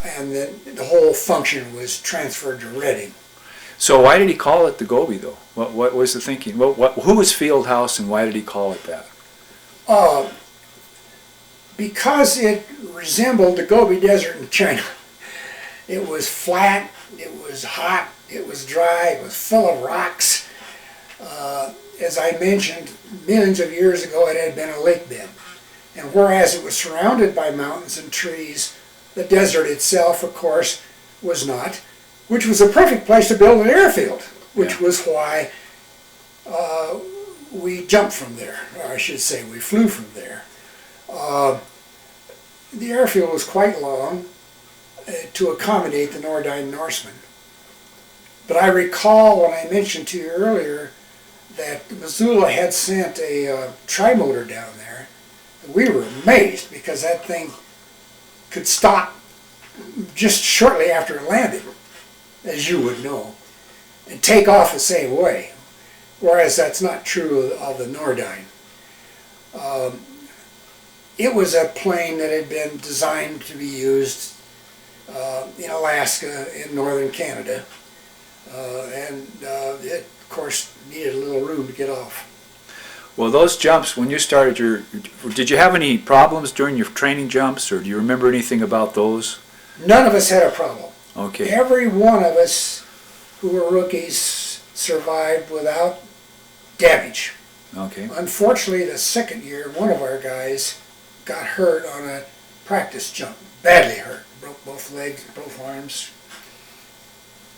and then the whole function was transferred to Reading. So why did he call it the Gobi, though? What was the thinking? Who was Fieldhouse, and why did he call it that? Because it resembled the Gobi Desert in China. It was flat, it was hot, it was dry, it was full of rocks. As I mentioned, millions of years ago it had been a lake bed. And whereas it was surrounded by mountains and trees, the desert itself, of course, was not, which was a perfect place to build an airfield, which was why we jumped from there, or I should say we flew from there. The airfield was quite long to accommodate the Nordine Norsemen. But I recall when I mentioned to you earlier that Missoula had sent a trimotor down there. We were amazed because that thing could stop just shortly after it landed, as you would know, and take off the same way, whereas that's not true of the Nordine. It was a plane that had been designed to be used in Alaska, in northern Canada, and it, of course, needed a little room to get off. Well, those jumps, when you started did you have any problems during your training jumps, or do you remember anything about those? None of us had a problem. Okay. Every one of us who were rookies survived without damage. Okay. Unfortunately, the second year, one of our guys got hurt on a practice jump, badly hurt, broke both legs, both arms.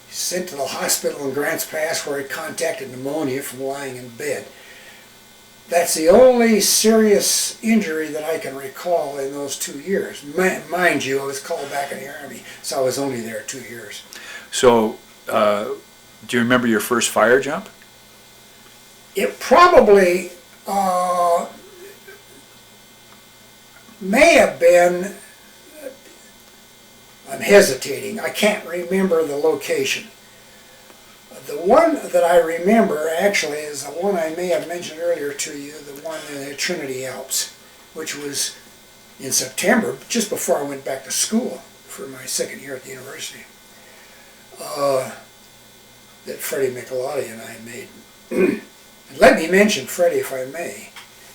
He's sent to the hospital in Grants Pass where he contracted pneumonia from lying in bed. That's the only serious injury that I can recall in those 2 years. Mind you, I was called back in the Army, so I was only there 2 years. So, do you remember your first fire jump? It probably may have been, I'm hesitating, I can't remember the location. The one that I remember actually is the one I may have mentioned earlier to you, the one in the Trinity Alps, which was in September, just before I went back to school for my second year at the university, that Freddie Michelotti and I made. And let me mention Freddie, if I may.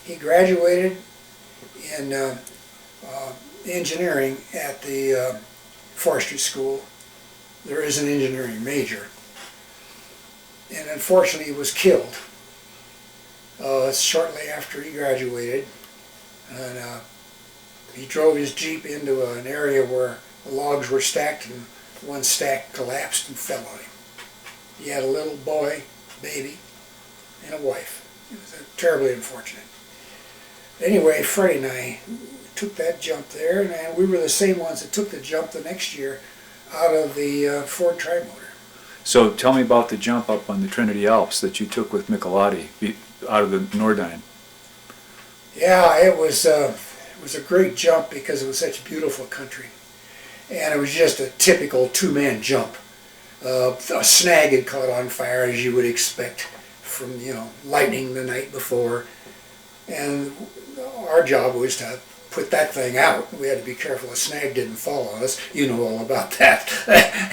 He graduated in engineering at the forestry school. There is an engineering major. And unfortunately he was killed shortly after he graduated. And he drove his Jeep into an area where the logs were stacked, and one stack collapsed and fell on him. He had a little boy, baby, and a wife. It was terribly unfortunate. Anyway, Freddie and I took that jump there, and we were the same ones that took the jump the next year out of the Ford Trimotor. So tell me about the jump up on the Trinity Alps that you took with Michelotti out of the Nordine. Yeah, it was a great jump because it was such a beautiful country. And it was just a typical two-man jump. A snag had caught on fire, as you would expect from, lightning the night before. And our job was to put that thing out. We had to be careful a snag didn't fall on us. You know all about that.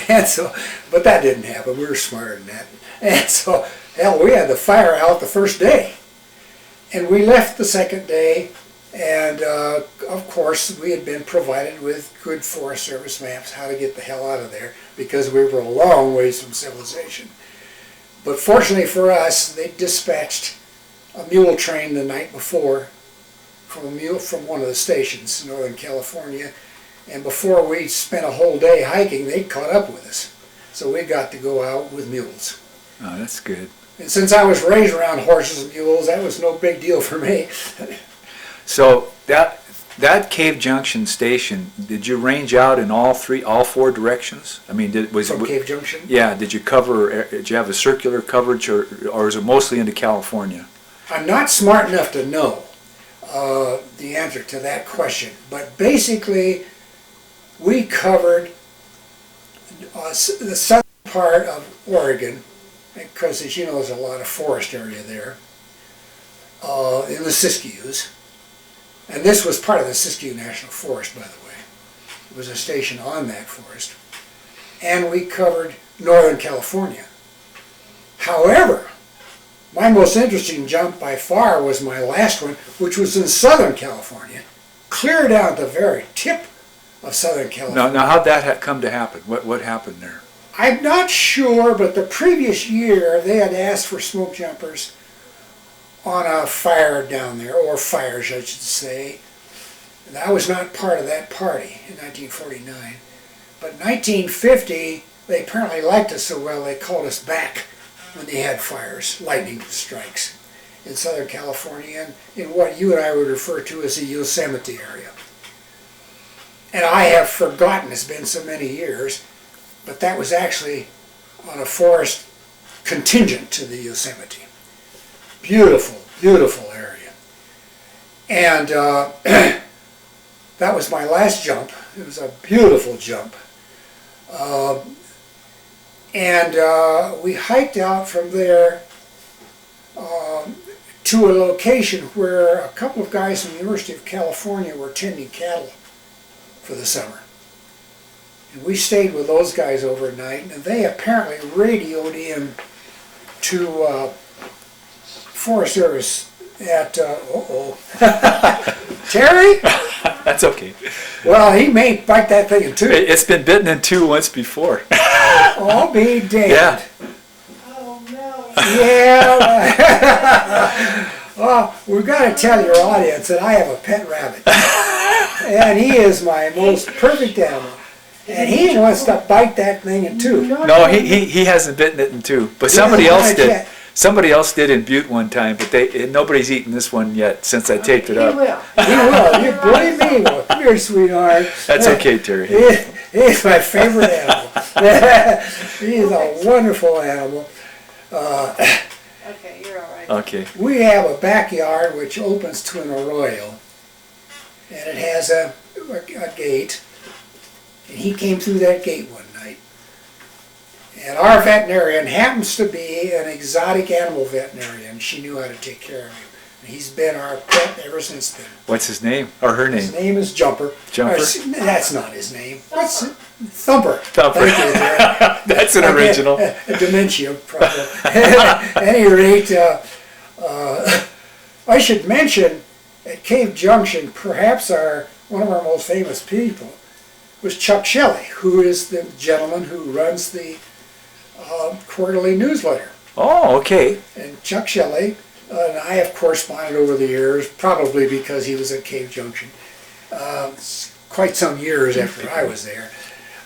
And so, but that didn't happen. We were smarter than that. And so, hell, we had the fire out the first day. And we left the second day, and of course we had been provided with good Forest Service maps how to get the hell out of there, because we were a long ways from civilization. But fortunately for us, they dispatched a mule train the night before from one of the stations in Northern California, and before we spent a whole day hiking, they caught up with us. So we got to go out with mules. Oh, that's good. And since I was raised around horses and mules, that was no big deal for me. So that Cave Junction station, did you range out in all four directions? I mean, From Cave Junction? Yeah. Did you have a circular coverage, or is it mostly into California? I'm not smart enough to know the answer to that question, but basically we covered the southern part of Oregon, because as you know there's a lot of forest area there, in the Siskiyous, and this was part of the Siskiyou National Forest, by the way. It was a station on that forest. And we covered Northern California. However, my most interesting jump by far was my last one, which was in Southern California, clear down at the very tip of Southern California. Now how'd that come to happen? What happened there? I'm not sure, but the previous year they had asked for smoke jumpers on a fire down there, or fires I should say. And I was not part of that party in 1949. But in 1950, they apparently liked us so well they called us back when they had fires, lightning strikes in Southern California and in what you and I would refer to as the Yosemite area. And I have forgotten, it's been so many years, but that was actually on a forest contingent to the Yosemite. Beautiful, beautiful area. And that was my last jump. It was a beautiful jump. We hiked out from there to a location where a couple of guys from the University of California were tending cattle for the summer. And we stayed with those guys overnight, and they apparently radioed in to Forest Service at, Terry? That's okay. Well, he may bite that thing in two. It's been bitten in two once before. I'll be damned. Yeah. Oh, no. Yeah. Well, we've got to tell your audience that I have a pet rabbit. And he is my most perfect animal. And he wants to bite that thing in two. No, he hasn't bitten it in two, but somebody else did. Somebody else did in Butte one time, but nobody's eaten this one yet since I taped it He up. will. He will. You believe me? Well, come here, sweetheart. That's okay, Terry. He's my favorite animal. He's a wonderful animal. Okay, you're all right. Okay. We have a backyard which opens to an arroyo, and it has a gate, and he came through that gate one night. And our veterinarian happens to be an exotic animal veterinarian. She knew how to take care of him. And he's been our pet ever since then. What's his name? Or her name? His name is Jumper. Jumper? That's not his name. What's it? Thumper. Thumper. Thank you, Derek. That's an original. A dementia problem. At any rate, I should mention at Cave Junction, perhaps one of our most famous people was Chuck Shelley, who is the gentleman who runs the quarterly newsletter. Oh, okay. And Chuck Shelley and I have corresponded over the years, probably because he was at Cave Junction, quite some years after I was there.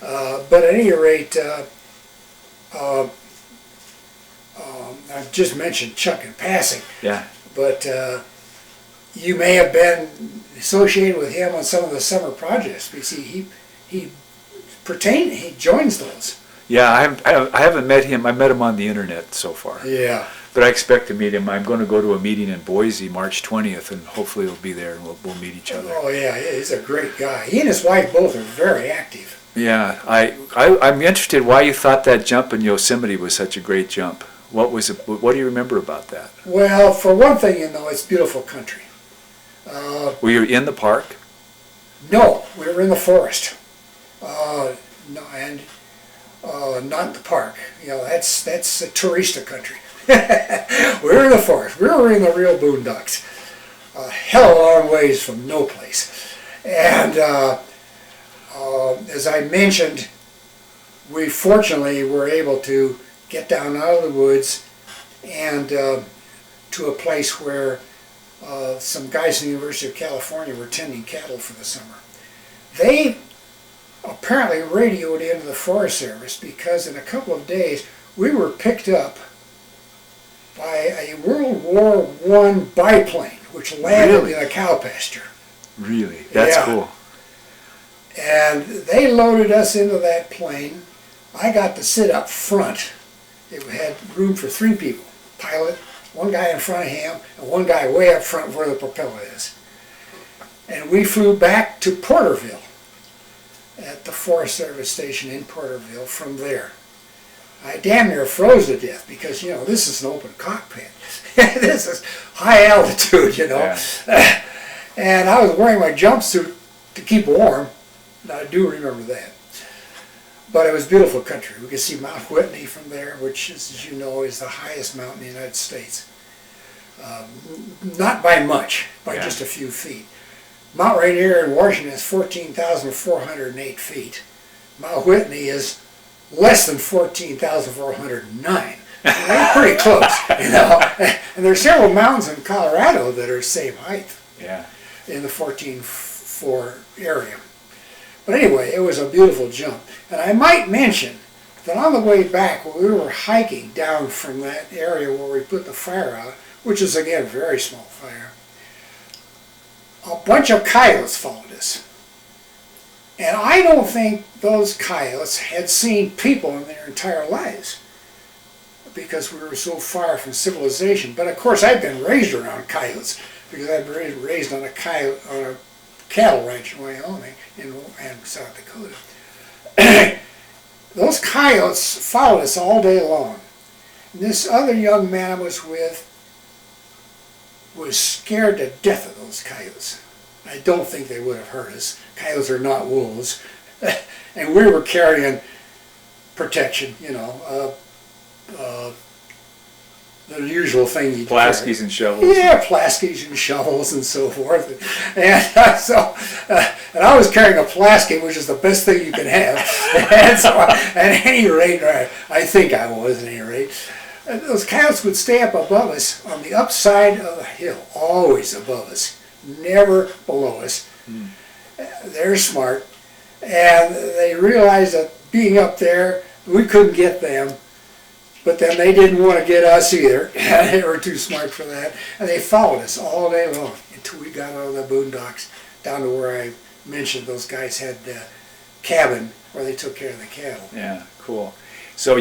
But at any rate, I've just mentioned Chuck in passing. Yeah. But you may have been associated with him on some of the summer projects because he joins those. Yeah, I haven't met him. I met him on the internet so far. Yeah. But I expect to meet him. I'm going to go to a meeting in Boise March 20th, and hopefully he'll be there and we'll meet each other. Oh yeah, he's a great guy. He and his wife both are very active. Yeah, I'm interested why you thought that jump in Yosemite was such a great jump. What do you remember about that? Well, for one thing, it's beautiful country. Were you in the park? No, we were in the forest. Not in the park. That's a tourista country. We were in the forest. We were in the real boondocks. A hell of a long ways from no place. And as I mentioned, we fortunately were able to get down out of the woods and to a place where some guys from the University of California were tending cattle for the summer. They apparently radioed into the Forest Service because in a couple of days we were picked up by a World War I biplane which landed in a cow pasture. Really? That's cool. And they loaded us into that plane. I got to sit up front. It had room for 3 people. Pilot, one guy in front of him, and one guy way up front where the propeller is. And we flew back to Porterville at the Forest Service station in Porterville from there. I damn near froze to death because, this is an open cockpit. This is high altitude, Yeah. And I was wearing my jumpsuit to keep warm, I do remember that. But it was beautiful country. We could see Mount Whitney from there, which, as you know, is the highest mountain in the United States. Not by much, by Yeah. just a few feet. Mount Rainier in Washington is 14,408 feet. Mount Whitney is less than 14,409. They're pretty close, you know. And there's several mountains in Colorado that are same height Yeah. in the 14.4 area. But anyway, it was a beautiful jump. And I might mention that on the way back, when we were hiking down from that area where we put the fire out, which is again a very small fire, a bunch of coyotes followed us. And I don't think those coyotes had seen people in their entire lives because we were so far from civilization. But of course, I've been raised around coyotes because I've been raised on a cattle ranch in Wyoming and South Dakota. Those coyotes followed us all day long. And this other young man I was with was scared to death of those coyotes. I don't think they would have hurt us. Coyotes are not wolves. And we were carrying protection, you know, the usual thing you carry. Plaskies and shovels. Yeah, plaskies and shovels and so forth. And and I was carrying a plasky, which is the best thing you can have. And so, at any rate, I think I was at any rate, those coyotes would stay up above us on the upside of the hill, always above us, never below us. They're smart, and they realized that being up there, we couldn't get them. But then they didn't want to get us either. They were too smart for that. And they followed us all day long until we got out of the boondocks down to where I mentioned those guys had the cabin where they took care of the cattle. Yeah, cool. So